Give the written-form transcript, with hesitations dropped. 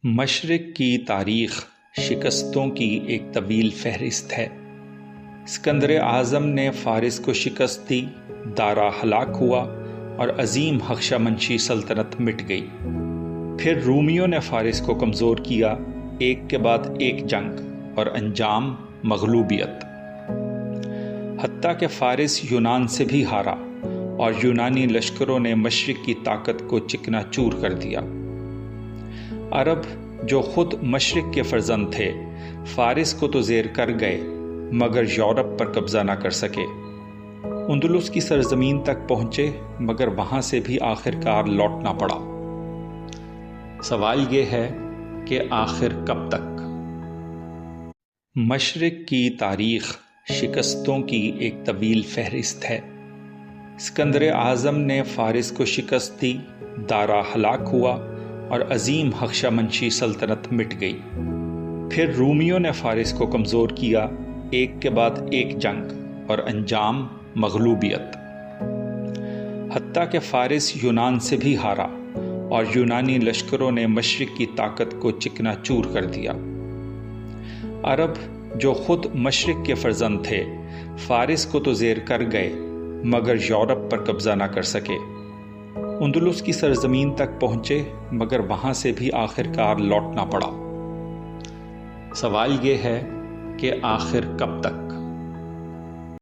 مشرق کی تاریخ شکستوں کی ایک طویل فہرست ہے۔ اسکندر اعظم نے فارس کو شکست دی، دارا ہلاک ہوا اور عظیم ہخامنشی سلطنت مٹ گئی۔ پھر رومیوں نے فارس کو کمزور کیا، ایک کے بعد ایک جنگ اور انجام مغلوبیت، حتیٰ کہ فارس یونان سے بھی ہارا اور یونانی لشکروں نے مشرق کی طاقت کو چکنا چور کر دیا۔ عرب جو خود مشرق کے فرزند تھے، فارس کو تو زیر کر گئے مگر یورپ پر قبضہ نہ کر سکے۔ اندلس کی سرزمین تک پہنچے مگر وہاں سے بھی آخرکار لوٹنا پڑا۔ سوال یہ ہے کہ آخر کب تک؟ مشرق کی تاریخ شکستوں کی ایک طویل فہرست ہے۔ اسکندر اعظم نے فارس کو شکست دی، دارا ہلاک ہوا اور عظیم ہخامنشی سلطنت مٹ گئی۔ پھر رومیوں نے فارس کو کمزور کیا، ایک کے بعد ایک جنگ اور انجام مغلوبیت، حتیٰ کہ فارس یونان سے بھی ہارا اور یونانی لشکروں نے مشرق کی طاقت کو چکنا چور کر دیا۔ عرب جو خود مشرق کے فرزند تھے، فارس کو تو زیر کر گئے مگر یورپ پر قبضہ نہ کر سکے۔ اندلس کی سرزمین تک پہنچے مگر وہاں سے بھی آخرکار لوٹنا پڑا۔ سوال یہ ہے کہ آخر کب تک؟